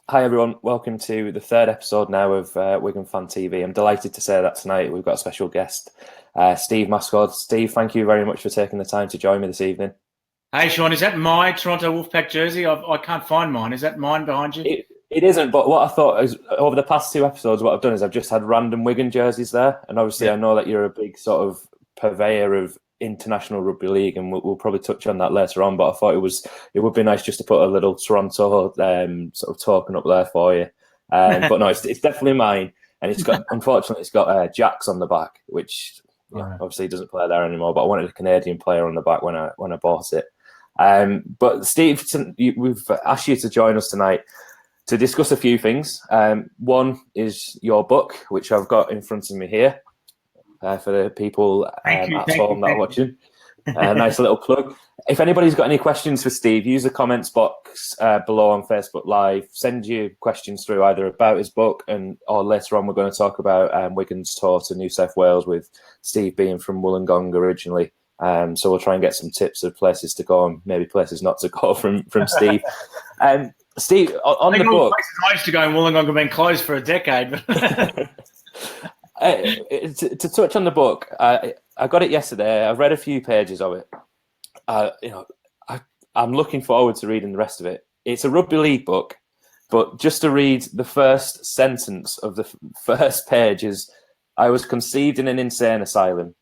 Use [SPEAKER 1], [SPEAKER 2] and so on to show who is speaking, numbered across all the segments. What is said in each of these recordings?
[SPEAKER 1] Hi everyone, welcome to the third episode now of Wigan Fan TV. I'm delighted to say that tonight we've got a special guest, Steve Mascord. Steve, thank you very much for taking the time to join me this evening.
[SPEAKER 2] Hey Sean, is that my Toronto Wolfpack jersey? I can't find mine. Is that mine behind you?
[SPEAKER 1] It isn't, but what I thought is over the past two episodes, what I've done is I've just had random Wigan jerseys there, and obviously I know that you're a big sort of purveyor of international rugby league, and we'll probably touch on that later on. But I thought it would be nice just to put a little Toronto sort of token up there for you. But no, it's definitely mine, and it's got unfortunately it's got Jacks on the back, which obviously doesn't play there anymore. But I wanted a Canadian player on the back when I bought it. But Steve, we've asked you to join us tonight to discuss a few things. One is your book, which I've got in front of me here. For the people at home that are watching. Nice little plug. If anybody's got any questions for Steve, use the comments box below on Facebook Live. Send your questions through either about his book or later on we're going to talk about Wigan's tour to New South Wales with Steve being from Wollongong originally. So we'll try and get some tips of places to go and maybe places not to go from Steve. Steve, on the book...
[SPEAKER 2] I used to go in Wollongong have been closed for a decade.
[SPEAKER 1] To touch on the book, I got it yesterday. I've read a few pages of it. I'm looking forward to reading the rest of it. It's a rugby league book, but just to read the first sentence of the first page is, "I was conceived in an insane asylum."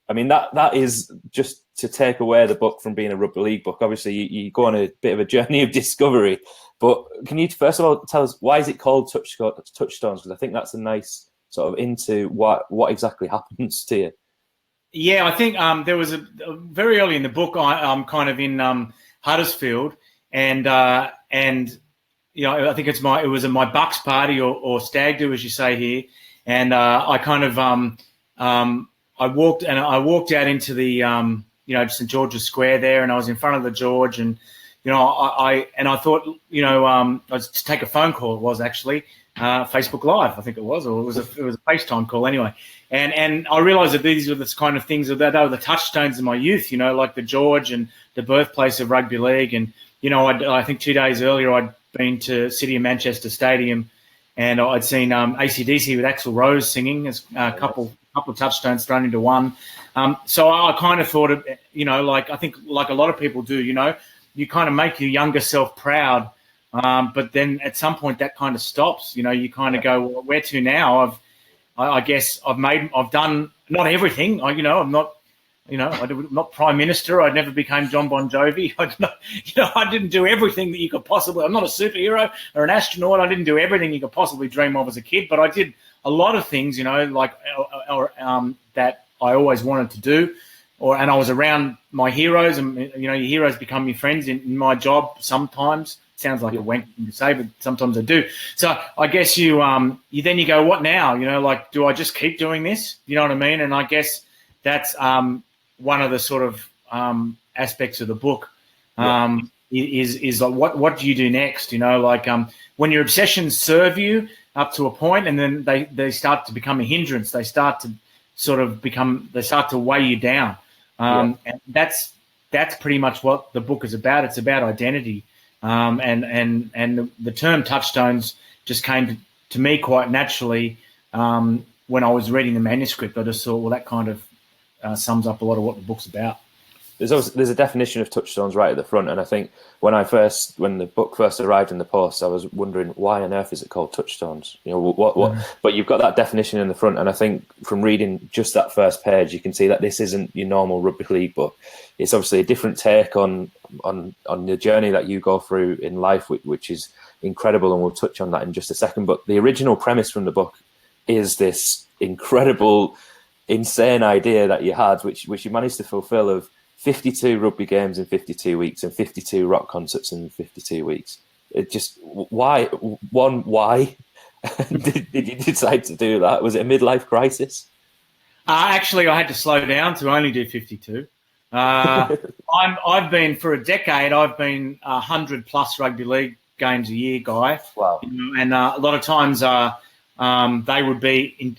[SPEAKER 1] I mean, that is just to take away the book from being a rugby league book. Obviously, you go on a bit of a journey of discovery. But can you first of all tell us why is it called Touchstones? Because I think that's a nice sort of into what exactly happens to you.
[SPEAKER 2] Yeah, I think there was a very early in the book. I'm kind of in Huddersfield, and I think it was my Bucks party or stag do, as you say here, and I kind of I walked out into the St George's Square there, and I was in front of the George, and I thought I was to take a phone call. It was actually. Facebook Live, I think it was, or it was a FaceTime call anyway. And I realised that these were the kind of things that were the touchstones of my youth, like the George and the birthplace of rugby league. And, I think 2 days earlier I'd been to City of Manchester Stadium and I'd seen AC/DC with Axl Rose singing as a couple of touchstones thrown into one. So I kind of thought, I think like a lot of people do, you kind of make your younger self proud. But then at some point that kind of stops. You kind of go, well, where to now? I guess I've done not everything. I'm not, I'm not Prime Minister. I never became John Bon Jovi. I didn't do everything that you could possibly. I'm not a superhero or an astronaut. I didn't do everything you could possibly dream of as a kid. But I did a lot of things, that I always wanted to do. And I was around my heroes, and your heroes become your friends in my job sometimes. Sounds like a wank thing to say, but sometimes I do. So I guess you go, what now? Do I just keep doing this? You know what I mean? And I guess that's one of the sort of aspects of the book is like what do you do next? When your obsessions serve you up to a point, and then they start to become a hindrance. They start to weigh you down. And that's pretty much what the book is about. It's about identity. And the term touchstones just came to me quite naturally when I was reading the manuscript. I just thought, well, that kind of sums up a lot of what the book's about.
[SPEAKER 1] There's a definition of touchstones right at the front, and I think when the book first arrived in the post, I was wondering why on earth is it called Touchstones? But you've got that definition in the front, and I think from reading just that first page, you can see that this isn't your normal rugby league book. It's obviously a different take on the journey that you go through in life, which is incredible, and we'll touch on that in just a second. But the original premise from the book is this incredible, insane idea that you had, which you managed to fulfill of 52 rugby games in 52 weeks and 52 rock concerts in 52 weeks. It just, why did you decide to do that? Was it a midlife crisis?
[SPEAKER 2] Actually, I had to slow down to only do 52. I've been for a decade. I've been 100+ rugby league games a year guy.
[SPEAKER 1] Wow!
[SPEAKER 2] And a lot of times they would be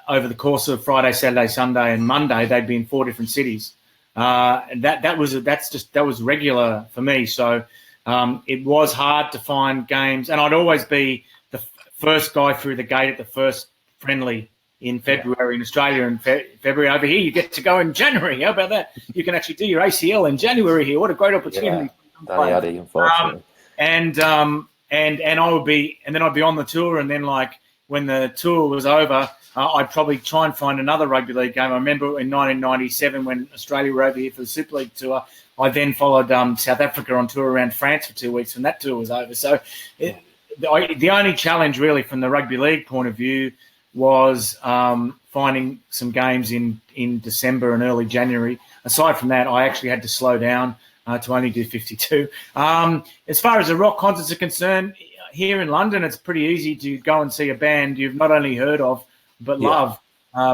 [SPEAKER 2] over the course of Friday, Saturday, Sunday, and Monday. They'd be in 4 different cities. That was regular for me. So it was hard to find games, and I'd always be the first guy through the gate at the first friendly in February in Australia, and February over here. You get to go in January. How about that? You can actually do your ACL in January here. What a great opportunity!
[SPEAKER 1] Unfortunately.
[SPEAKER 2] And I would be, and then I'd be on the tour, and then like when the tour was over, I'd probably try and find another rugby league game. I remember in 1997 when Australia were over here for the Super League tour. I then followed South Africa on tour around France for 2 weeks when that tour was over. So the only challenge really from the rugby league point of view was finding some games in December and early January. Aside from that, I actually had to slow down to only do 52. As far as the rock concerts are concerned, here in London, it's pretty easy to go and see a band you've not only heard of, but love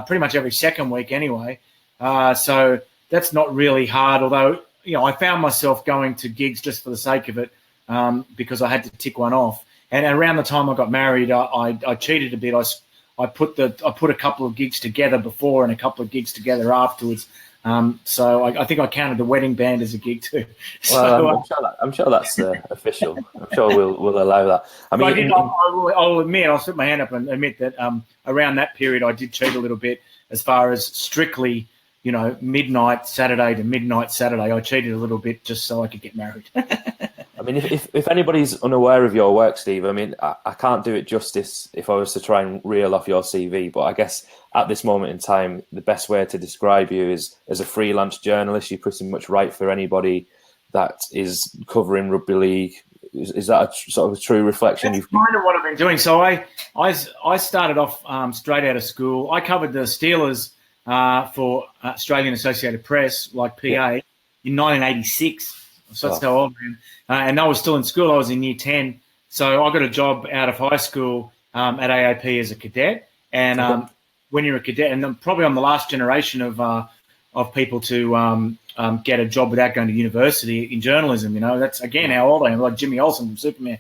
[SPEAKER 2] pretty much every second week anyway. So that's not really hard, although, I found myself going to gigs just for the sake of it because I had to tick one off. And around the time I got married, I cheated a bit. I put a couple of gigs together before and a couple of gigs together afterwards. So I think I counted the wedding band as a gig too.
[SPEAKER 1] Well, I'm sure that's official. I'm sure we'll allow that. I mean,
[SPEAKER 2] I'll admit, I'll slip my hand up and admit that around that period I did cheat a little bit as far as strictly, midnight Saturday to midnight Saturday. I cheated a little bit just so I could get married.
[SPEAKER 1] I mean, if anybody's unaware of your work, Steve, I mean, I can't do it justice if I was to try and reel off your CV, but I guess at this moment in time, the best way to describe you is as a freelance journalist. You pretty much write for anybody that is covering rugby league. Is that a sort of a true reflection?
[SPEAKER 2] That's kind of what I've been doing. So I started off straight out of school. I covered the Steelers for Australian Associated Press, like PA, in 1986. So that's how old I am. And I was still in school. I was in year 10. So I got a job out of high school at AAP as a cadet. And when you're a cadet, and probably I'm the last generation of people to get a job without going to university in journalism. That's, again, how old I am, like Jimmy Olsen from Superman.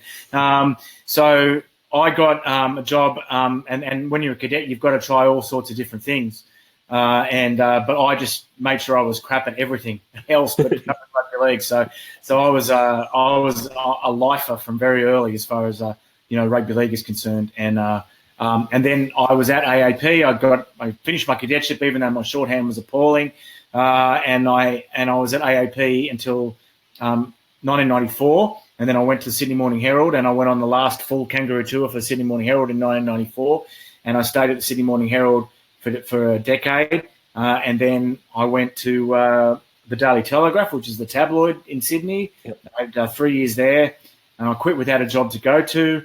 [SPEAKER 2] So I got a job, and when you're a cadet, you've got to try all sorts of different things. But I just made sure I was crap at everything else but rugby league. So I was a lifer from very early as far as rugby league is concerned. And then I was at AAP. I finished my cadetship even though my shorthand was appalling. And I was at AAP until 1994. And then I went to the Sydney Morning Herald, and I went on the last full kangaroo tour for the Sydney Morning Herald in 1994. And I stayed at the Sydney Morning Herald for a decade, and then I went to the Daily Telegraph, which is the tabloid in Sydney. Yep. I had 3 years there, and I quit without a job to go to.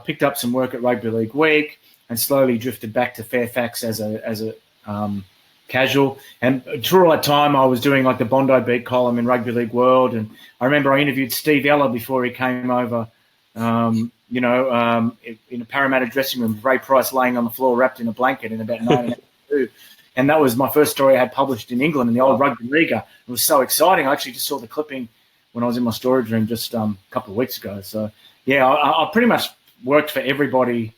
[SPEAKER 2] Picked up some work at Rugby League Week, and slowly drifted back to Fairfax as a casual. And through all that time, I was doing like the Bondi Beat column in Rugby League World, and I remember I interviewed Steve Ella before he came over. In a Parramatta dressing room, Ray Price laying on the floor wrapped in a blanket in about 1982. And that was my first story I had published in England in the old Rugby League. It was so exciting. I actually just saw the clipping when I was in my storage room just a couple of weeks ago. So, yeah, I pretty much worked for everybody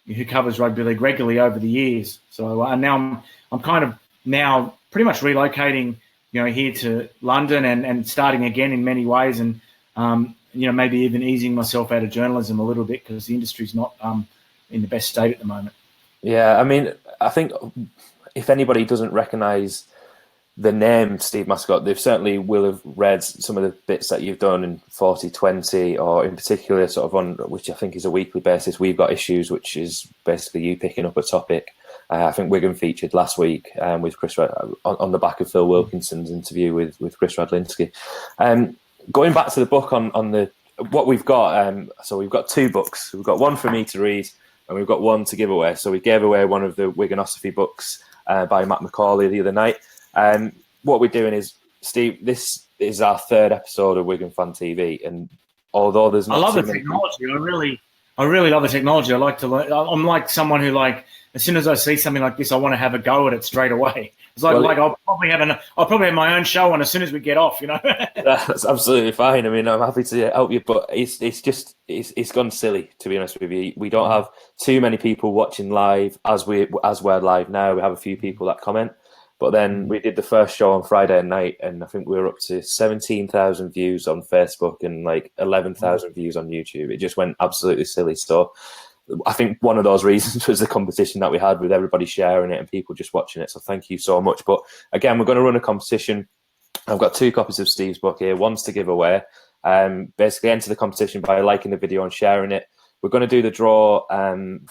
[SPEAKER 2] who covers Rugby League regularly over the years. So now I'm kind of now pretty much relocating, here to London and starting again in many ways, and maybe even easing myself out of journalism a little bit because the industry's not in the best state at the moment.
[SPEAKER 1] Yeah, I mean, I think if anybody doesn't recognise the name Steve Mascot, they certainly will have read some of the bits that you've done in 40/20, or in particular sort of on, which I think is a weekly basis, We've Got Issues, which is basically you picking up a topic. I think Wigan featured last week with Chris on the back of Phil Wilkinson's interview with Chris Radlinski. Going back to the book on what we've got, so we've got 2 books. We've got one for me to read, and we've got one to give away. So we gave away one of the Wiganosophy books by Matt McCauley the other night. What we're doing is, Steve, this is our 3rd episode of Wigan Fan TV, and although there's not,
[SPEAKER 2] I love the technology. I really love the technology. I like to learn. I'm like someone who, like, as soon as I see something like this, I want to have a go at it straight away. It's like I'll probably have my own show on as soon as we get off.
[SPEAKER 1] That's absolutely fine. I mean, I'm happy to help you, but it's gone silly, to be honest with you. We don't have too many people watching live as we're live now. We have a few people that comment, But then we did the first show on Friday night, and I think we were up to 17,000 views on Facebook and like 11,000 views on YouTube. It just went absolutely silly. So I think one of those reasons was the competition that we had with everybody sharing it and people just watching it. So thank you so much. But again, we're going to run a competition. I've got 2 copies of Steve's book here. One's to give away. Basically enter the competition by liking the video and sharing it. We're going to do the draw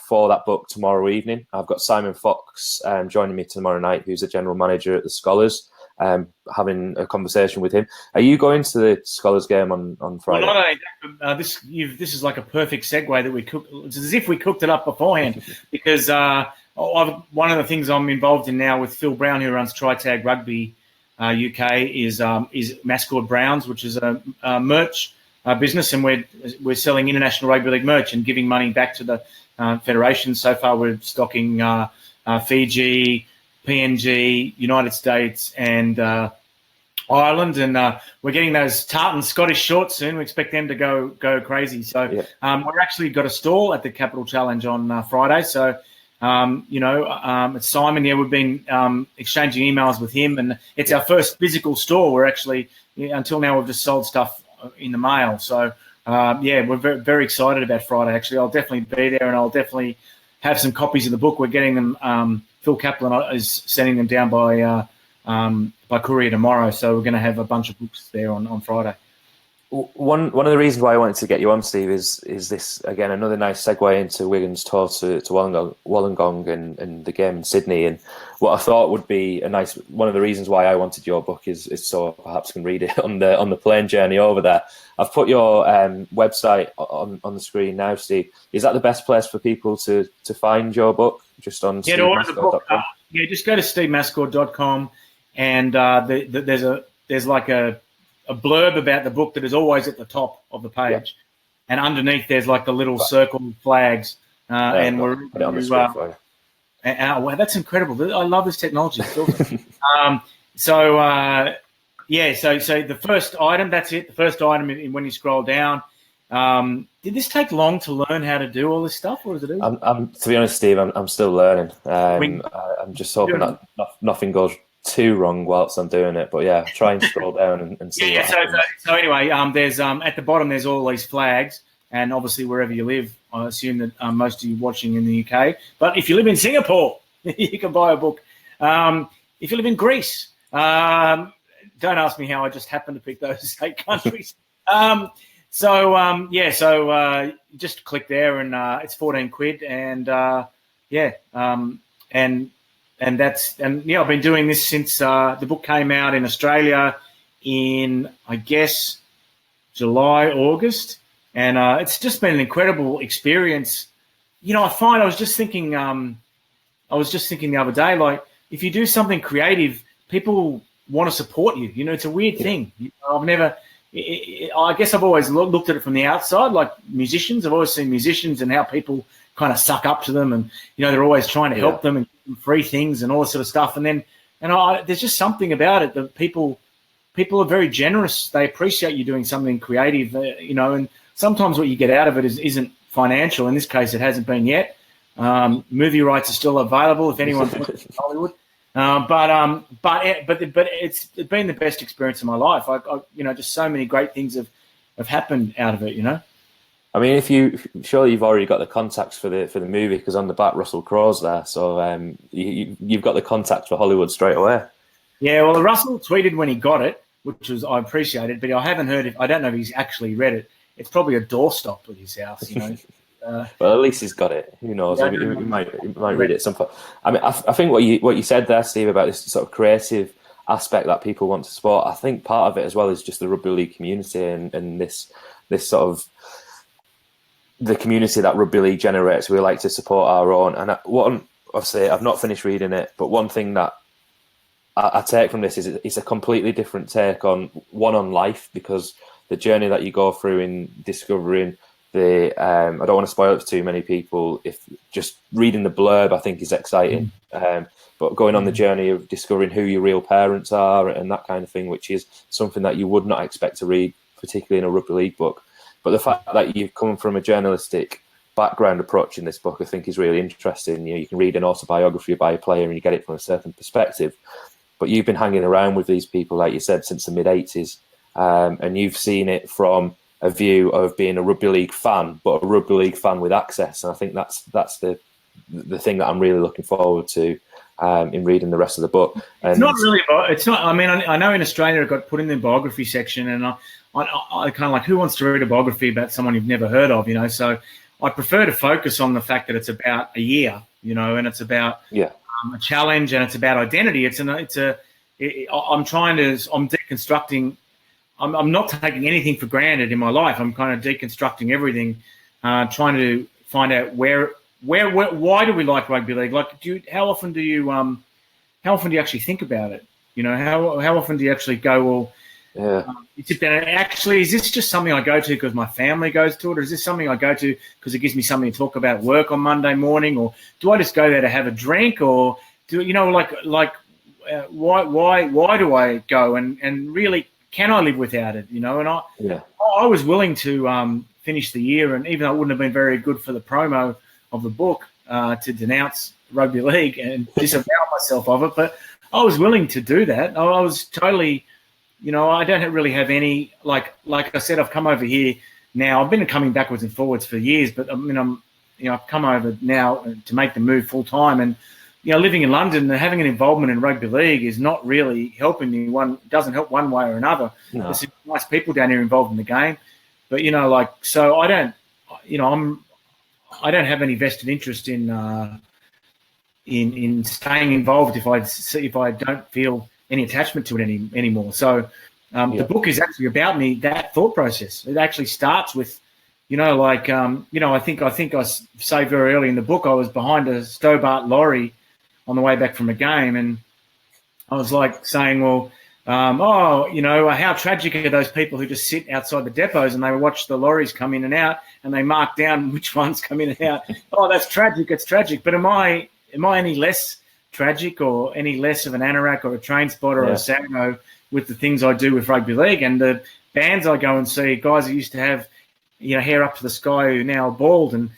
[SPEAKER 1] for that book tomorrow evening. I've got Simon Fox joining me tomorrow night, who's the general manager at the Scholars, having a conversation with him. Are you going to the Scholars game on Friday?
[SPEAKER 2] Well, not only that, this is like a perfect segue that we cooked. It's as if we cooked it up beforehand, because one of the things I'm involved in now with Phil Brown, who runs Tri-Tag Rugby UK, is Mascot Browns, which is a merch business, and we're selling international rugby league merch and giving money back to the federation. So far, we're stocking Fiji, PNG, United States, and Ireland, and we're getting those tartan Scottish shorts soon. We expect them to go crazy. So we're actually got a stall at the Capital Challenge on Friday. So it's Simon. Yeah, we've been exchanging emails with him, and it's our first physical store. We're actually until now we've just sold stuff in the mail. So we're very, very excited about Friday. Actually, I'll definitely be there, and I'll definitely have some copies of the book. We're getting them. Phil Kaplan is sending them down by courier tomorrow. So we're going to have a bunch of books there on Friday.
[SPEAKER 1] One of the reasons why I wanted to get you on, Steve, is this, again, another nice segue into Wigan's tour to Wollongong and the game in Sydney. And what I thought would be one of the reasons why I wanted your book is so perhaps I can read it on the plane journey over there. I've put your website on the screen now, Steve. Is that the best place for people to find your book? Just on
[SPEAKER 2] to order the book. Just go to stevemascord.com, and there's like a blurb about the book that is always at the top of the page, and underneath there's like the little circle flags, and we're put it on the screen for you. Wow, that's incredible! I love this technology. So the first item, that's it. The first item when you scroll down. Did this take long to learn how to do all this stuff, or is it?
[SPEAKER 1] To be honest, Steve, I'm still learning. I'm just hoping that nothing goes too wrong whilst I'm doing it, but try and scroll down and see.
[SPEAKER 2] So anyway, there's at the bottom there's all these flags, and obviously wherever you live, I assume that most of you watching in the UK. But if you live in Singapore, you can buy a book. If you live in Greece, don't ask me how I just happened to pick those 8 countries. Just click there, and it's 14 quid, and I've been doing this since the book came out in Australia in, I guess, July, August, and it's just been an incredible experience. I was just thinking the other day, like, if you do something creative, people want to support you. It's a weird thing. I guess I've always looked at it from the outside, like musicians. I've always seen musicians and how people kind of suck up to them, and they're always trying to help them and give them free things and all this sort of stuff. And there's just something about it that people are very generous. They appreciate you doing something creative, and sometimes what you get out of it isn't financial. In this case, it hasn't been yet. Movie rights are still available if anyone's looking in Hollywood. But it's been the best experience of my life. Just so many great things have happened out of it.
[SPEAKER 1] I mean, surely you've already got the contacts for the movie, because on the back Russell Crowe's there, so you've got the contacts for Hollywood straight away. Yeah,
[SPEAKER 2] well, Russell tweeted when he got it, which was I appreciated, but I haven't heard I don't know if he's actually read it. It's probably a doorstop at his house,
[SPEAKER 1] Well, at least he's got it. Who knows? He might read it at some point. I mean, I think what you said there, Steve, about this sort of creative aspect that people want to support, I think part of it as well is just the rugby league community and this sort of the community that rugby league generates. We like to support our own. And obviously, I've not finished reading it, but one thing that I take from this is it's a completely different take on life, because the journey that you go through in discovering I don't want to spoil it for too many people. If just reading the blurb, I think is exciting. But going on the journey of discovering who your real parents are and that kind of thing, which is something that you would not expect to read, particularly in a rugby league book. But the fact that you've come from a journalistic background approach in this book, I think is really interesting. You can read an autobiography by a player and you get it from a certain perspective. but you've been hanging around with these people, like you said, since the mid-'80s, and you've seen it from a view of being a rugby league fan, but a rugby league fan with access. And I think that's the thing that I'm really looking forward to in reading the rest of the book. And
[SPEAKER 2] it's not really. It's not. I mean, I know in Australia it got put in the biography section, and I kind of like, who wants to read a biography about someone you've never heard of? So I prefer to focus on the fact that it's about a year, and it's about a challenge, and it's about identity. I'm deconstructing. I'm not taking anything for granted in my life. I'm kind of deconstructing everything, trying to find out why do we like rugby league? Like, how often do you actually think about it? How often do you actually go, well, you sit down and actually, is this just something I go to because my family goes to it, or is this something I go to because it gives me something to talk about at work on Monday morning, or do I just go there to have a drink, or why do I go, and really, can I live without it? And I was willing to finish the year, and even though it wouldn't have been very good for the promo of the book, to denounce rugby league and disavow myself of it, but I was willing to do that. I was totally, I don't really have any, like I said, I've come over here now. I've been coming backwards and forwards for years, but I've come over now to make the move full time, and living in London and having an involvement in rugby league is not really helping me. Doesn't help one way or another. No. There's some nice people down here involved in the game, but so I don't, I don't have any vested interest in staying involved if I don't feel any attachment to it anymore. So the book is actually about me, that thought process. It actually starts with, I think I say very early in the book, I was behind a Stobart lorry on the way back from a game, and I was like saying, well, how tragic are those people who just sit outside the depots and they watch the lorries come in and out and they mark down which ones come in and out. Oh, that's tragic. It's tragic. But am I any less tragic or any less of an anorak or a train spotter or a Sano with the things I do with rugby league? And the bands I go and see, guys who used to have, hair up to the sky who now are bald and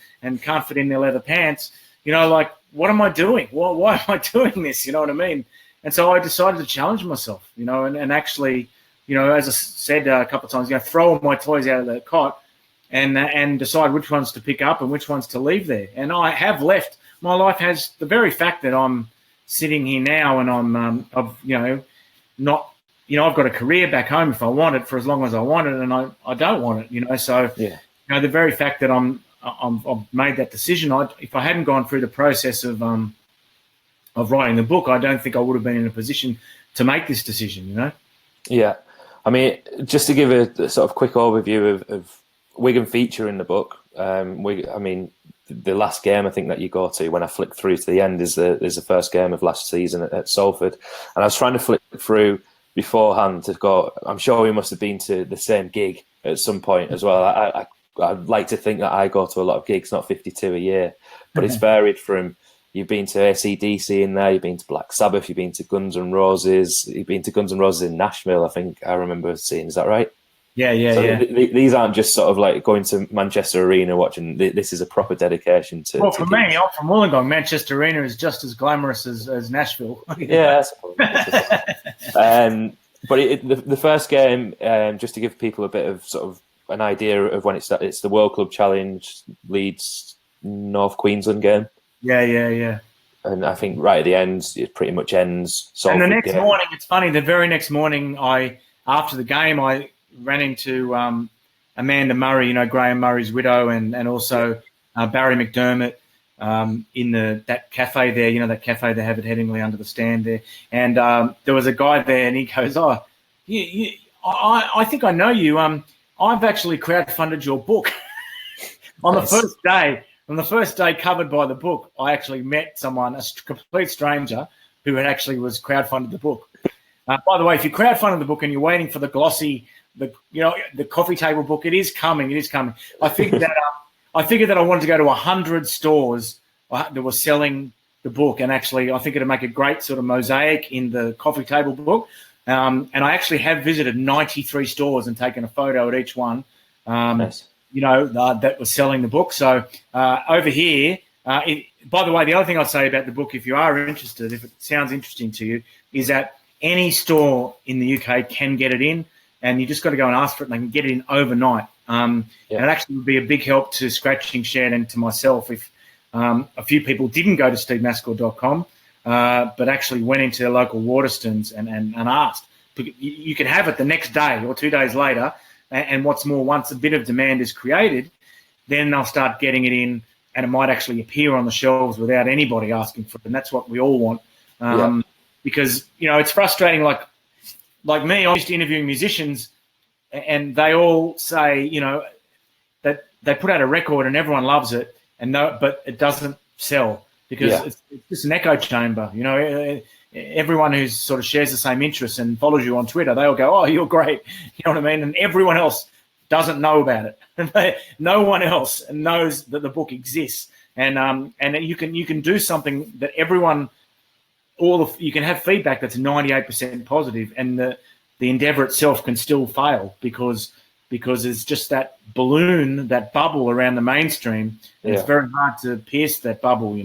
[SPEAKER 2] can't fit in their leather pants, what am I doing? Why am I doing this? You know what I mean? And so I decided to challenge myself, and actually, as I said a couple of times, throw all my toys out of the cot and decide which ones to pick up and which ones to leave there. And I have left. My life has the very fact that I'm sitting here now and I've got a career back home if I want it for as long as I want it, and I don't want it, So, the very fact that I've made that decision, if I hadn't gone through the process of writing the book, I don't think I would have been in a position to make this decision,
[SPEAKER 1] Yeah. I mean, just to give a sort of quick overview of Wigan feature in the book, the last game I think that you go to when I flick through to the end is the first game of last season at Salford. And I was trying to flick through beforehand to go, I'm sure we must have been to the same gig at some point as well. I'd like to think that I go to a lot of gigs, not 52 a year, but it's varied from, you've been to AC/DC in there, you've been to Black Sabbath, you've been to Guns N' Roses, you've been to Guns N' Roses in Nashville, I think I remember seeing. Is that right?
[SPEAKER 2] Yeah.
[SPEAKER 1] These aren't just sort of like going to Manchester Arena watching. This is a proper dedication to. Well,
[SPEAKER 2] for me, I'm from Wollongong. Manchester Arena is just as glamorous as Nashville.
[SPEAKER 1] Yeah, but the first game, just to give people a bit of sort of an idea of when it's the World Club Challenge Leeds North Queensland game. Yeah. And I think right at the end, it pretty much ends.
[SPEAKER 2] And the next morning, it's funny. The very next morning, after the game, I ran into Amanda Murray, Graham Murray's widow, and also Barry McDermott in that cafe there. That cafe they have at Headingley under the stand there. And there was a guy there, and he goes, "Oh, I think I know you. I've actually crowdfunded your book." On the first day. On the first day covered by the book, I actually met someone, a complete stranger, who was crowdfunded the book. By the way, if you crowdfunded the book and you're waiting for the glossy, the coffee table book, it is coming. It is coming. I figured that I wanted to go to 100 stores that were selling the book, and actually, I think it'd make a great sort of mosaic in the coffee table book. And I actually have visited 93 stores and taken a photo at each one. Nice. That was selling the book. So over here, by the way, the other thing I'd say about the book, if you are interested, if it sounds interesting to you, is that any store in the UK can get it in, and you just got to go and ask for it, and they can get it in overnight. And it actually would be a big help to Scratching Shed and to myself if a few people didn't go to stevemascord.com, but actually went into their local Waterstones and asked. You can have it the next day or 2 days later, and what's more, once a bit of demand is created, then they'll start getting it in, and it might actually appear on the shelves without anybody asking for it, and that's what we all want. Because, it's frustrating, like me, I'm used to interviewing musicians, and they all say, that they put out a record and everyone loves it, but it doesn't sell because it's just an echo chamber. Everyone who sort of shares the same interests and follows you on Twitter, they all go, "Oh, you're great," you know what I mean? And everyone else doesn't know about it. No one else knows that the book exists, and you can do something that everyone. You can have feedback that's 98% positive, and the endeavor itself can still fail because it's just that balloon, that bubble around the mainstream. And it's very hard to pierce that bubble,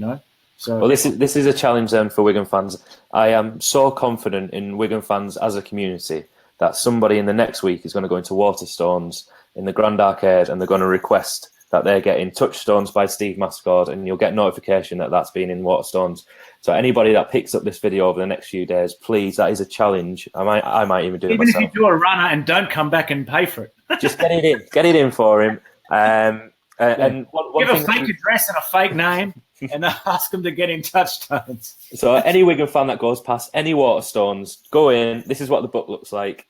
[SPEAKER 2] So
[SPEAKER 1] this is a challenge then for Wigan fans. I am so confident in Wigan fans as a community that somebody in the next week is going to go into Waterstones in the Grand Arcade, and they're going to request that they're getting Touchstones by Steve Mascord, and you'll get notification that that's been in Waterstones. So anybody that picks up this video over the next few days, please, that is a challenge. I might even do it myself.
[SPEAKER 2] Even if you do a runner and don't come back and pay for it.
[SPEAKER 1] Just get it in for him. And
[SPEAKER 2] give a fake address and a fake name and ask them to get in Touchstones.
[SPEAKER 1] So any Wigan fan that goes past any Waterstones, go in. This is what the book looks like.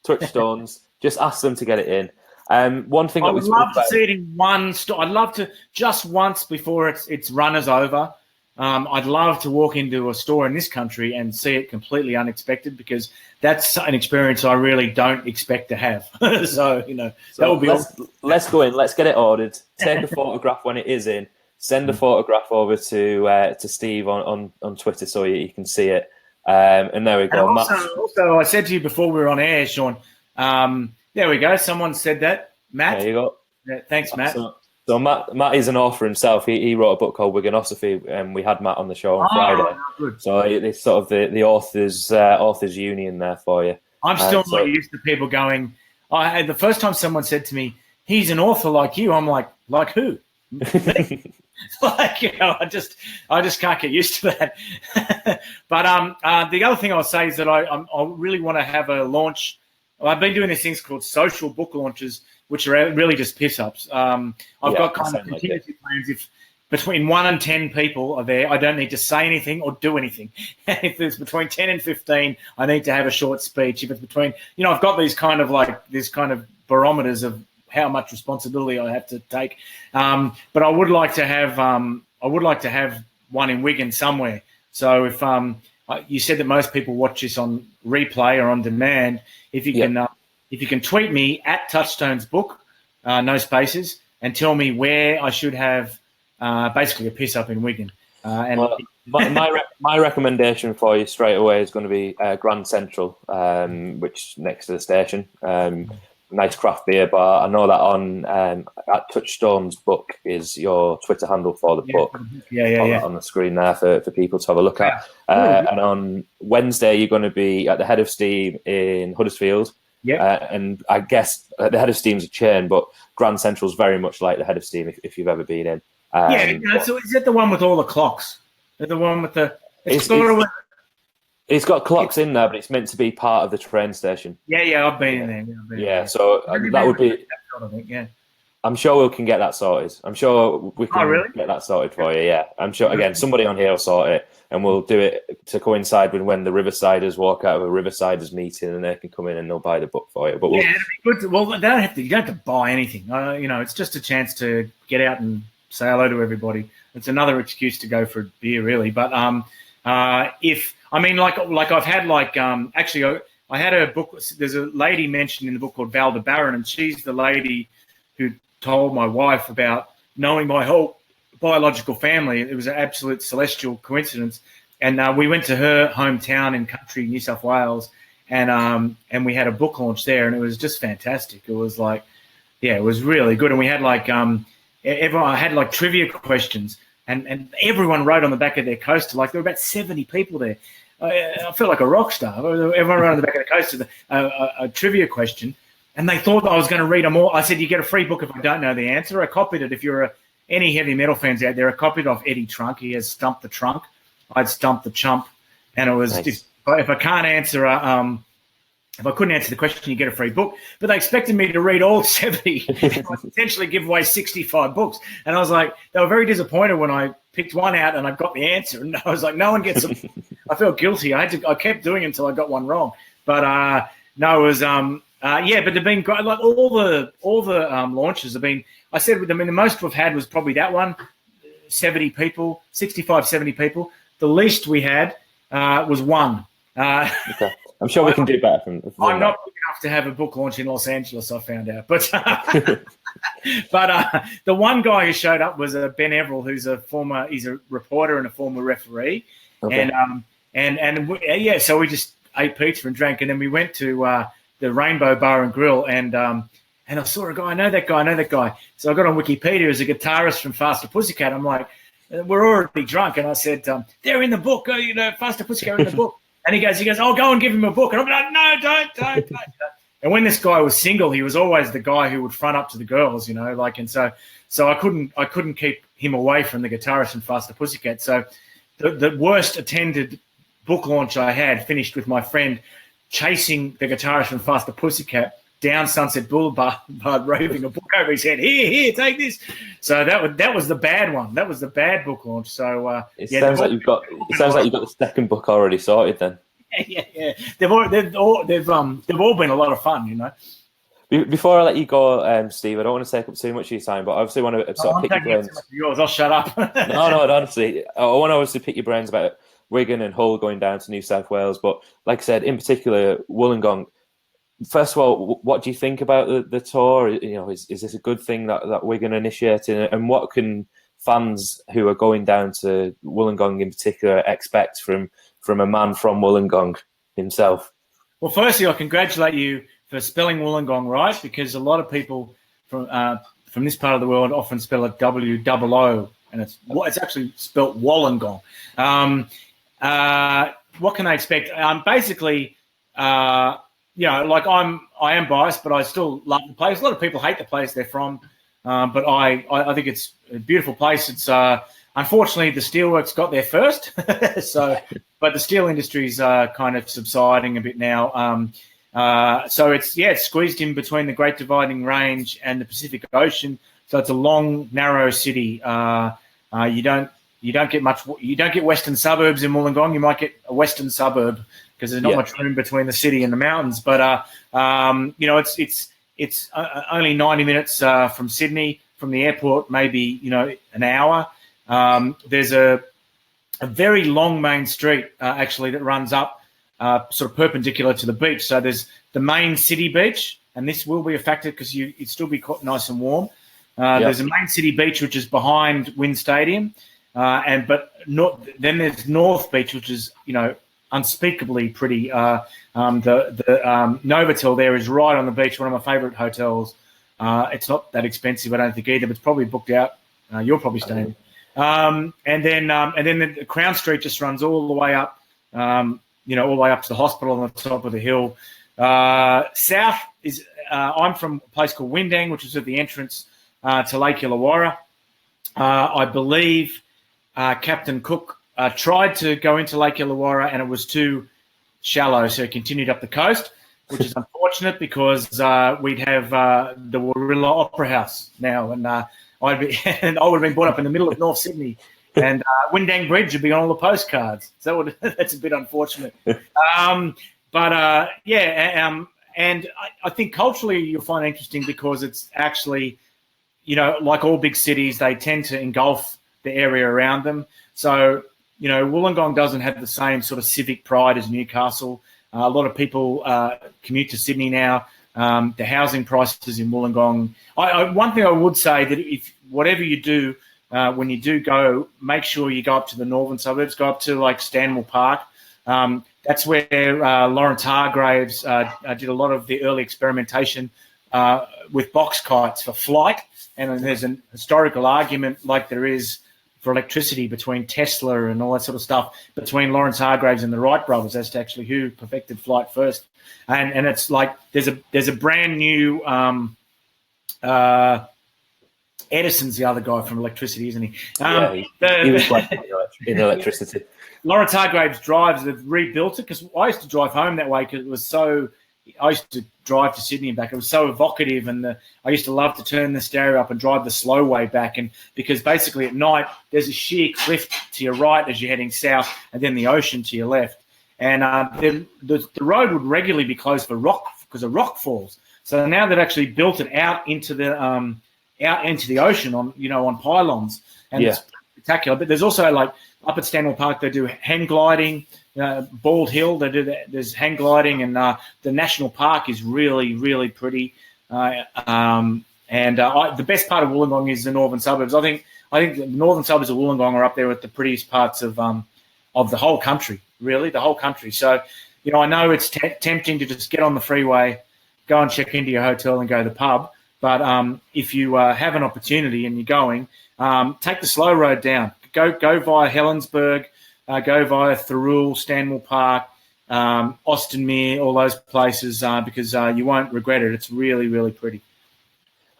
[SPEAKER 1] Touchstones. Just ask them to get it in. One thing
[SPEAKER 2] I would love to see it in one store. I'd love to just once before its runners over. I'd love to walk into a store in this country and see it completely unexpected, because that's an experience I really don't expect to have. So that would be.
[SPEAKER 1] Let's go in. Let's get it ordered. Take a photograph when it is in. Send a photograph over to Steve on Twitter so you can see it. And there we go.
[SPEAKER 2] And also, I said to you before we were on air, Sean. There we go. Someone said that. Matt.
[SPEAKER 1] There you go.
[SPEAKER 2] Yeah, thanks, Matt.
[SPEAKER 1] So Matt is an author himself. He wrote a book called Wiganosophy, and we had Matt on the show on Friday.
[SPEAKER 2] Good.
[SPEAKER 1] So it's sort of the authors union there for you.
[SPEAKER 2] I'm still not used to people going. The first time someone said to me, "He's an author like you," I'm like who? I just can't get used to that. But the other thing I'll say is that I really want to have a launch. I've been doing these things called social book launches, which are really just piss-ups. I've got kind of contingency plans. If between 1 and 10 people are there, I don't need to say anything or do anything. If it's between 10 and 15, I need to have a short speech. If it's between, I've got these kind of barometers of how much responsibility I have to take. But I would like to have one in Wigan somewhere. So if you said that most people watch this on replay or on demand, if you can tweet me at Touchstones Book, no spaces, and tell me where I should have basically a piss up in Wigan.
[SPEAKER 1] My recommendation for you straight away is going to be Grand Central, which next to the station. Nice craft beer bar. I know that on at Touchstones Book is your Twitter handle for the book. Yeah. On the screen there for people to have a look at. And on Wednesday, you're going to be at the Head of Steam in Huddersfield. And I guess the Head of Steam's a chain, but Grand Central's very much like the Head of Steam if you've ever been in.
[SPEAKER 2] So is it the one with all the clocks? The one with the...
[SPEAKER 1] It's got clocks in there, but it's meant to be part of the train station.
[SPEAKER 2] Yeah, I've been in there.
[SPEAKER 1] So that would be... I'm sure we can get that sorted. I'm sure we can get that sorted for you, yeah. I'm sure, again, somebody on here will sort it, and we'll do it to coincide with when the Riversiders walk out of a Riversiders meeting, and they can come in and they'll buy the book for you. But
[SPEAKER 2] it'd be good. Well, you don't have to buy anything. It's just a chance to get out and say hello to everybody. It's another excuse to go for a beer, really. But I've had actually, I had a book. There's a lady mentioned in the book called Valda Barron, and she's the lady who told my wife about knowing my whole biological family. It was an absolute celestial coincidence. And we went to her hometown in country New South Wales, and we had a book launch there, and it was just fantastic. It was it was really good. And we had everyone had trivia questions. And everyone wrote on the back of their coaster. There were about 70 people there. I felt like a rock star. Everyone around the back of the coast with a trivia question, and they thought I was going to read them all. I said, you get a free book if I don't know the answer. I copied it. If you're any heavy metal fans out there, I copied off Eddie Trunk. He has Stump the Trunk. I'd Stump the Chump. And it was just, if I can't answer if I couldn't answer the question, you get a free book. But they expected me to read all 70 and potentially give away 65 books. And I was like, they were very disappointed when I picked one out and I got the answer. And I was like, no one gets them. I felt guilty. I kept doing it until I got one wrong. But no, it was but they've been great. Like all the launches have been. I said with them, the most we've had was probably that one, 70 people, 65, 70 people. The least we had was one.
[SPEAKER 1] Okay. I'm sure we can do better from
[SPEAKER 2] I'm not big enough to have a book launch in Los Angeles, I found out. But the one guy who showed up was Ben Everell, he's a reporter and a former referee. Okay. So we just ate pizza and drank, and then we went to the Rainbow Bar and Grill, and I saw a guy, I know that guy. So I got on Wikipedia as a guitarist from Faster Pussycat. I'm like, we're already drunk, and I said, they're in the book, Faster Pussycat are in the book. And he goes, oh, go and give him a book. And I'm like, no, don't. And when this guy was single, he was always the guy who would front up to the girls, and so I couldn't keep him away from the guitarist from Faster Pussycat. So the worst attended book launch I had finished with my friend chasing the guitarist from Faster Pussycat down Sunset Boulevard, raving a book over his head. Here, take this. So that was the bad one. That was the bad book launch. So
[SPEAKER 1] sounds like you've got the second book already sorted then.
[SPEAKER 2] Yeah. They've all been a lot of fun,
[SPEAKER 1] Before I let you go, Steve, I don't want to take up too much of your time, but I obviously want to sort of pick your brains.
[SPEAKER 2] Yours, I'll shut up.
[SPEAKER 1] No, honestly, I want to obviously pick your brains about Wigan and Hull going down to New South Wales. But like I said, in particular, Wollongong. First of all, what do you think about the tour? Is this a good thing that Wigan initiating? And what can fans who are going down to Wollongong in particular expect from a man from Wollongong himself?
[SPEAKER 2] Well, firstly, I congratulate you for spelling Wollongong right, because a lot of people from this part of the world often spell it W-O-O, and it's actually spelt Wollongong. What can they expect? Basically. I am biased, but I still love the place. A lot of people hate the place they're from, but I think it's a beautiful place. It's unfortunately the steelworks got there first, but the steel industry's kind of subsiding a bit now. So it's squeezed in between the Great Dividing Range and the Pacific Ocean. So it's a long, narrow city. You don't get much. You don't get western suburbs in Wollongong. You might get a western suburb, because there's not much room between the city and the mountains. But it's only 90 minutes from Sydney, from the airport, maybe an hour. There's a very long main street actually that runs up sort of perpendicular to the beach. So there's the main city beach, and this will be a factor because it'd still be nice and warm. There's a main city beach which is behind Wynn Stadium, then there's North Beach, which is unspeakably pretty. The Novotel there is right on the beach, one of my favourite hotels. It's not that expensive, I don't think either, but it's probably booked out. You're probably staying. And then the Crown Street just runs all the way up, all the way up to the hospital on the top of the hill. South is I'm from a place called Windang, which is at the entrance to Lake Illawarra. I believe Captain Cook tried to go into Lake Illawarra and it was too shallow, so he continued up the coast, which is unfortunate because we'd have the Warilla Opera House now, and I would have been brought up in the middle of North Sydney, and Windang Bridge would be on all the postcards. So that's a bit unfortunate. And I think culturally you'll find it interesting because it's actually, like all big cities, they tend to engulf the area around them. So, Wollongong doesn't have the same sort of civic pride as Newcastle. A lot of people commute to Sydney now. The housing prices in Wollongong. One thing I would say that if whatever you do, when you do go, make sure you go up to the northern suburbs, go up to like Stanmore Park. That's where Lawrence Hargraves did a lot of the early experimentation with box kites for flight. And there's an historical argument, like there is for electricity between Tesla and all that sort of stuff, between Lawrence Hargraves and the Wright brothers as to actually who perfected flight first. And it's like there's a brand new Edison's the other guy from electricity, isn't he?
[SPEAKER 1] He was like in electricity.
[SPEAKER 2] Lawrence Hargraves drives. They've rebuilt it because I used to drive home that way because it was so. I used to drive to Sydney and back. It was so evocative, and I used to love to turn the stereo up and drive the slow way back. And because basically at night there's a sheer cliff to your right as you're heading south, and then the ocean to your left. And then the road would regularly be closed for rock because of rock falls. So now they've actually built it out into the ocean on pylons, and it's spectacular. But there's also like up at Stanwell Park they do hang gliding. Bald Hill, they do that. There's hang gliding, and the national park is really, really pretty. The best part of Wollongong is the northern suburbs. I think the northern suburbs of Wollongong are up there with the prettiest parts of the whole country. Really, the whole country. So, I know it's tempting to just get on the freeway, go and check into your hotel, and go to the pub. But if you have an opportunity and you're going, take the slow road down. Go via Helensburgh. Go via Thirroul, Stanwell Park, Austinmere, all those places because you won't regret it. It's really, really pretty.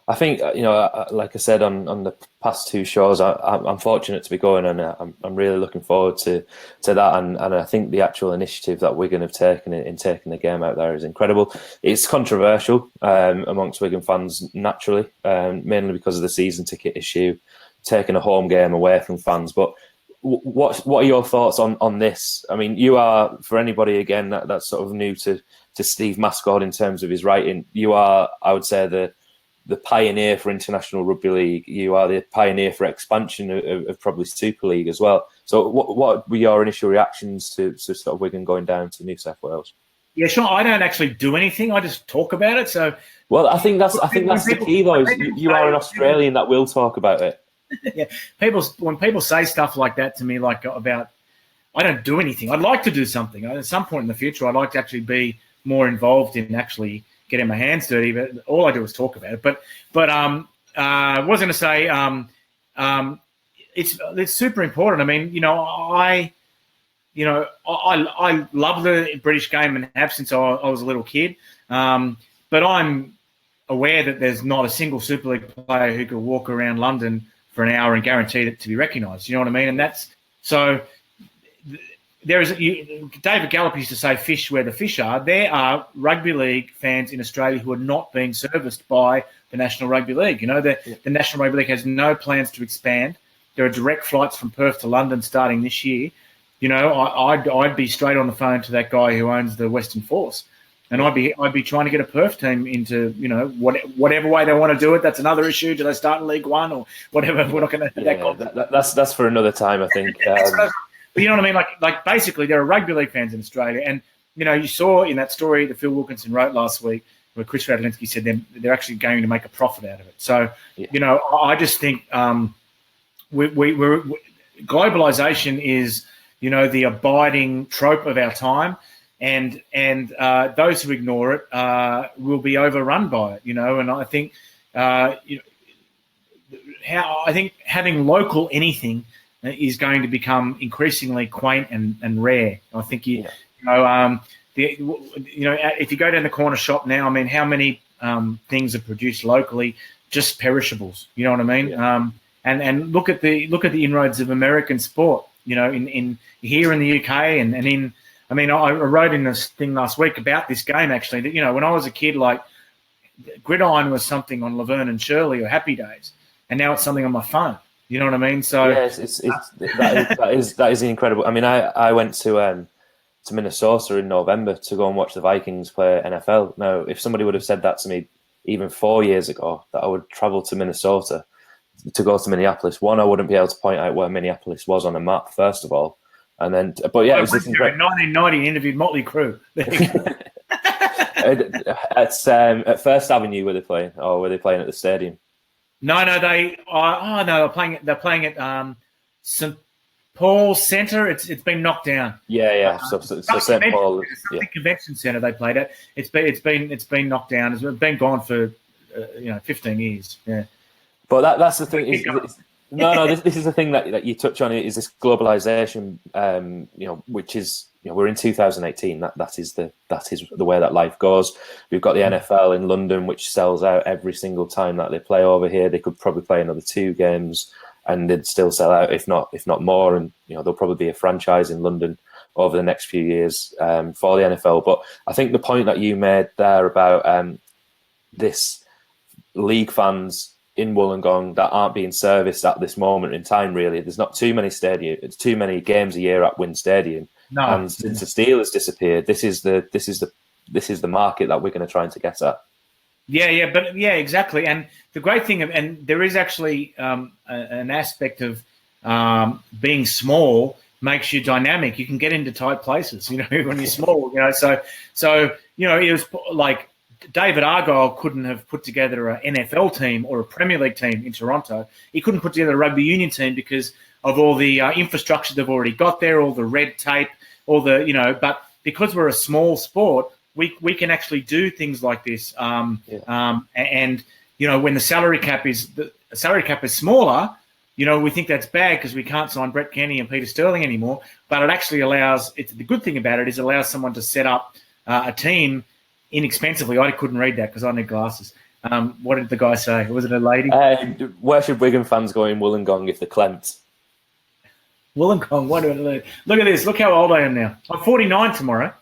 [SPEAKER 1] I think, like I said on the past two shows, I'm fortunate to be going, and I'm really looking forward to that. And I think the actual initiative that Wigan have taken in taking the game out there is incredible. It's controversial amongst Wigan fans, naturally, mainly because of the season ticket issue, taking a home game away from fans. But what are your thoughts on this? I mean, you are, for anybody again that's sort of new to Steve Mascord in terms of his writing, you are, I would say, the pioneer for international rugby league. You are the pioneer for expansion of probably Super League as well. So what were your initial reactions to sort of Wigan going down to New South Wales?
[SPEAKER 2] Yeah, sure. I don't actually do anything. I just talk about it. So,
[SPEAKER 1] well, I think that's the key though. You are an Australian that will talk about it.
[SPEAKER 2] Yeah, when people say stuff like that to me, like about, I don't do anything. I'd like to do something. At some point in the future, I'd like to actually be more involved in actually getting my hands dirty. But all I do is talk about it. But I was going to say, it's super important. I mean, I love the British game and have since I was a little kid. But I'm aware that there's not a single Super League player who could walk around London for an hour and guaranteed it to be recognised. You know what I mean? And that's so. David Gallop used to say, "Fish where the fish are." There are rugby league fans in Australia who are not being serviced by the National Rugby League. The National Rugby League has no plans to expand. There are direct flights from Perth to London starting this year. I'd be straight on the phone to that guy who owns the Western Force. And I'd be trying to get a Perth team into, whatever way they want to do it. That's another issue. Do they start in League One or whatever? We're not going to.
[SPEAKER 1] That's for another time, I think.
[SPEAKER 2] But you know what I mean? Like basically, there are rugby league fans in Australia, and you saw in that story that Phil Wilkinson wrote last week, where Chris Radlinski said they're actually going to make a profit out of it. So I just think we're globalization is the abiding trope of our time. And those who ignore it will be overrun by it, And I think, I think having local anything is going to become increasingly quaint and rare. I think if you go down the corner shop now, I mean, how many things are produced locally, just perishables? You know what I mean? Yeah. And look at the inroads of American sport. In here in the UK and in. I mean, I wrote in this thing last week about this game, actually, that, when I was a kid, like, gridiron was something on Laverne and Shirley or Happy Days, and now it's something on my phone. You know what I mean? So
[SPEAKER 1] yeah, that is incredible. I mean, I went to Minnesota in November to go and watch the Vikings play NFL. Now, if somebody would have said that to me even 4 years ago, that I would travel to Minnesota to go to Minneapolis, one, I wouldn't be able to point out where Minneapolis was on a map, first of all. And then, but yeah, it was
[SPEAKER 2] in 1990 interviewed Motley Crue.
[SPEAKER 1] At First Avenue, were they playing, or were they playing at the stadium?
[SPEAKER 2] No, they're playing at St. Paul's Centre. It's been knocked down.
[SPEAKER 1] Yeah. So St. Paul,
[SPEAKER 2] convention centre they played at. It's been knocked down. It's been gone for 15 years. Yeah.
[SPEAKER 1] But that's the thing. No. This is the thing that you touch on. Is this globalization? Which is we're in 2018. That is the way that life goes. We've got the NFL in London, which sells out every single time that they play over here. They could probably play another 2 games, and they'd still sell out, if not more. And there'll probably be a franchise in London over the next few years for the NFL. But I think the point that you made there about this league fans in Wollongong that aren't being serviced at this moment in time, really. There's not too many too many games a year at Wynn Stadium.
[SPEAKER 2] No.
[SPEAKER 1] And since the Steelers disappeared, this is the market that we're going to try to get at.
[SPEAKER 2] Yeah, exactly. And the great thing and there is actually an aspect of being small makes you dynamic. You can get into tight places, when you're small, So it was like David Argyle couldn't have put together an NFL team or a Premier League team in Toronto. He couldn't put together a rugby union team because of all the infrastructure they've already got there, all the red tape, all the, but because we're a small sport, we can actually do things like this. And when the salary cap is smaller, we think that's bad because we can't sign Brett Kenny and Peter Sterling anymore. But it actually the good thing about it is it allows someone to set up a team inexpensively. I couldn't read that because I need glasses. What did the guy say? Was it a lady?
[SPEAKER 1] Where should Wigan fans go in Wollongong if they're clamped?
[SPEAKER 2] Wollongong, what do I do? Look at this. Look how old I am now. I'm 49 tomorrow.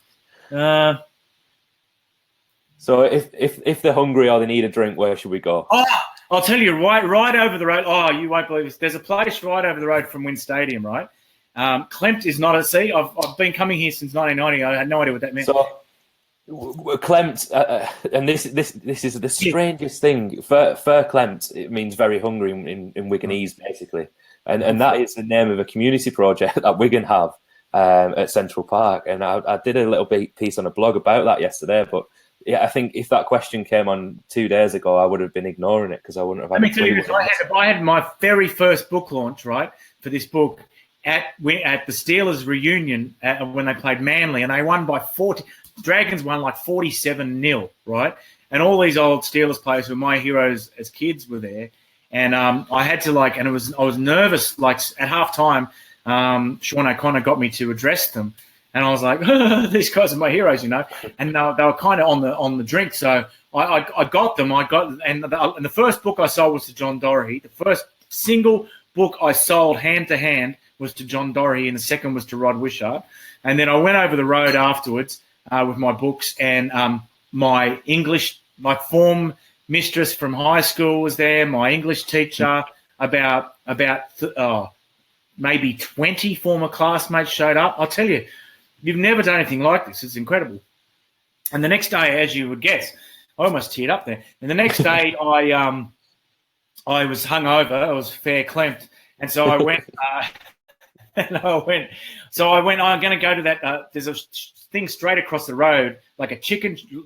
[SPEAKER 1] So if they're hungry or they need a drink, where should we go?
[SPEAKER 2] Oh, I'll tell you, right over the road. Oh, you won't believe this. There's a place right over the road from Wynn Stadium, right? Klempt is not at sea. I've been coming here since 1990. I had no idea what that meant.
[SPEAKER 1] So Klempt, and this is the strangest thing. For Klempt, it means very hungry in Wiganese, basically. And that is the name of a community project that Wigan have at Central Park. And I did a little piece on a blog about that yesterday. But yeah, I think if that question came on 2 days ago, I would have been ignoring it because I wouldn't have had.
[SPEAKER 2] Let me tell you this: I had my very first book launch, right, for this book at the Steelers reunion when they played Manly, and they won by 40. Dragons won like 47-0, right? And all these old Steelers players who were my heroes as kids were there. And I had to I was nervous, like at halftime, Sean O'Connor got me to address them. And I was like, these guys are my heroes, And they were kind of on the drink. So I got them. And the first book I sold was to John Doherty. The first single book I sold hand to hand was to John Doherty, and the second was to Rod Wishart. And then I went over the road afterwards with my books, and my form mistress from high school was there, my English teacher, about maybe 20 former classmates showed up. I'll tell you, you've never done anything like this. It's incredible. And the next day, as you would guess, I almost teared up there. And the next day, I was hungover. I was fair clamped. And so I went, I'm going to go to that. There's a thing straight across the road, like a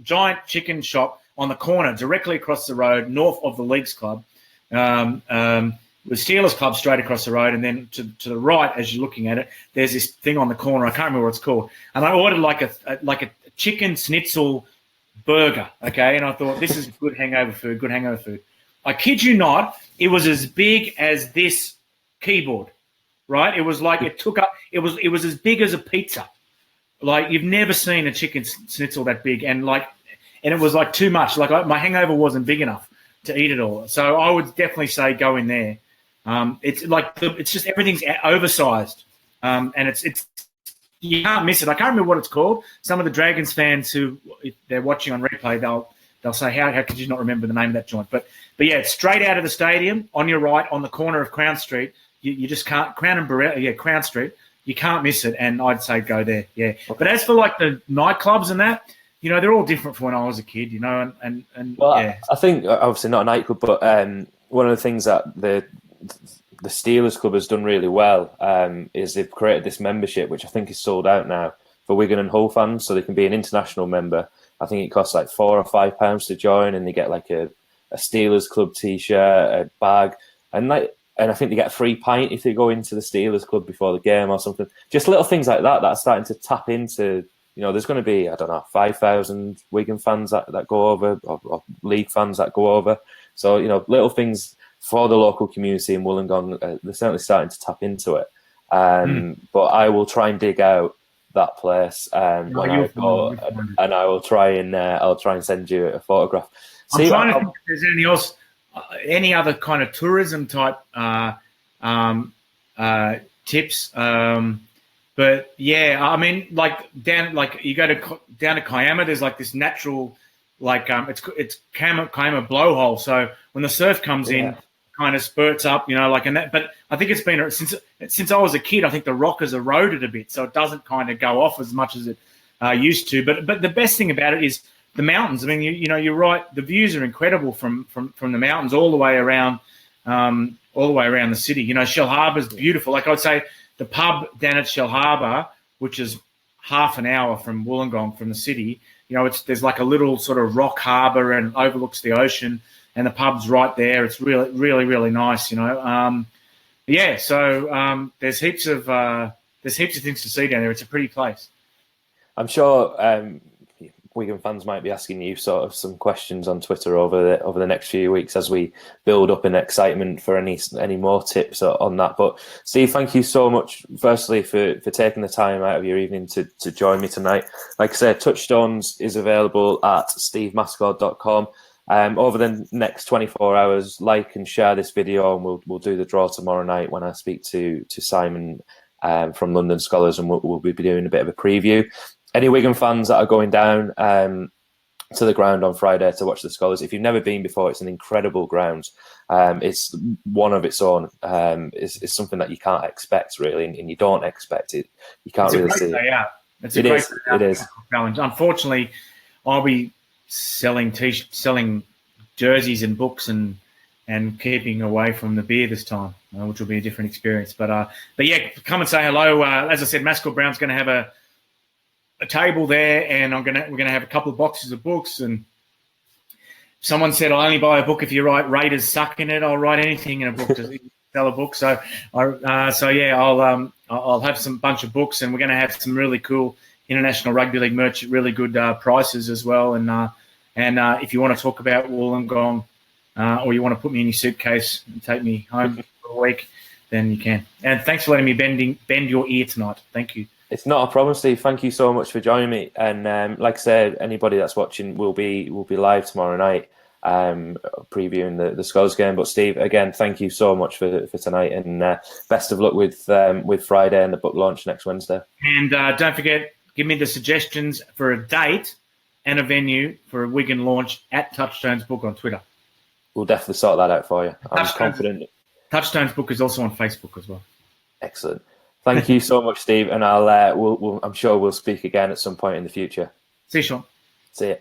[SPEAKER 2] giant chicken shop on the corner, directly across the road, north of the Leagues Club. The Steelers Club straight across the road, and then to the right, as you're looking at it, there's this thing on the corner. I can't remember what it's called. And I ordered like a chicken schnitzel burger, okay? And I thought, this is good hangover food. I kid you not, it was as big as this keyboard, right? It was like it was as big as a pizza. Like, you've never seen a chicken schnitzel that big, and it was like too much. Like, my hangover wasn't big enough to eat it all. So I would definitely say go in there. It's just everything's oversized, and it's you can't miss it. I can't remember what it's called. Some of the Dragons fans who, if they're watching on replay, they'll say, how could you not remember the name of that joint? But yeah, it's straight out of the stadium on your right on the corner of Crown Street. You just can't Crown Street. You can't miss it, and I'd say go there. Yeah, okay. But as for like the nightclubs and that, they're all different from when I was a kid. And
[SPEAKER 1] well,
[SPEAKER 2] yeah.
[SPEAKER 1] I think obviously not a nightclub, but one of the things that the Steelers Club has done really well is they've created this membership, which I think is sold out now for Wigan and Hull fans, so they can be an international member. I think it costs like £4 or £5 to join, and they get like a Steelers Club T-shirt, a bag, and I think they get a free pint if they go into the Steelers Club before the game or something. Just little things like that are starting to tap into. There's going to be, 5,000 Wigan fans that go over, or league fans that go over. So, little things for the local community in Wollongong. They're certainly starting to tap into it. But I will try and dig out that place when I go, and I will try and send you a photograph.
[SPEAKER 2] I'm trying to think if there's anything else, any other kind of tourism type tips. But yeah, I mean, like you go down to Kiama, there's like this natural, like it's Kiama blowhole. So when the surf comes in, kind of spurts up, like in that. But I think it's been since I was a kid. I think the rock has eroded a bit, so it doesn't kind of go off as much as it used to. But the best thing about it is the mountains. I mean, you're right. The views are incredible from the mountains all the way around the city. Shell Harbour's beautiful. Like I'd say, the pub down at Shell Harbour, which is half an hour from Wollongong, from the city, there's like a little sort of rock harbour and overlooks the ocean, and the pub's right there. It's really, really, really nice, So there's heaps of things to see down there. It's a pretty place.
[SPEAKER 1] I'm sure Wigan fans might be asking you sort of some questions on Twitter over the next few weeks as we build up in excitement for any more tips on that. But Steve, thank you so much, firstly, for taking the time out of your evening to join me tonight. Like I said, Touchstones is available at stevemascord.com. Over the next 24 hours, like and share this video, and we'll do the draw tomorrow night when I speak to Simon from London Scholars, and we'll be doing a bit of a preview. Any Wigan fans that are going down to the ground on Friday to watch the Scholars, if you've never been before, it's an incredible ground. It's one of its own. It's something that you can't expect, really, and you don't expect it. You can't really see it. Yeah, it is.
[SPEAKER 2] Challenge. Unfortunately, I'll be selling jerseys and books and keeping away from the beer this time, which will be a different experience. But yeah, come and say hello. As I said, Mascot Browns going to have a table there, and we're gonna have a couple of boxes of books. And someone said, I'll only buy a book if you write Raiders suck in it. I'll write anything in a book to sell a book. So I'll have some bunch of books, and we're gonna have some really cool international rugby league merch at really good prices as well. And if you want to talk about Wollongong, or you want to put me in your suitcase and take me home for a week, then you can. And thanks for letting me bend your ear tonight. Thank you.
[SPEAKER 1] It's not a problem, Steve. Thank you so much for joining me. And like I said, anybody that's watching will be live tomorrow night, previewing the Scholars game. But Steve, again, thank you so much for tonight, and best of luck with Friday and the book launch next Wednesday. And
[SPEAKER 2] don't forget, give me the suggestions for a date and a venue for a Wigan launch at Touchstones Book on Twitter.
[SPEAKER 1] We'll definitely sort that out for you. I'm confident.
[SPEAKER 2] Touchstones Book is also on Facebook as well.
[SPEAKER 1] Excellent. Thank you so much, Steve, and I'm sure we'll speak again at some point in the future.
[SPEAKER 2] See you, Sean.
[SPEAKER 1] See you.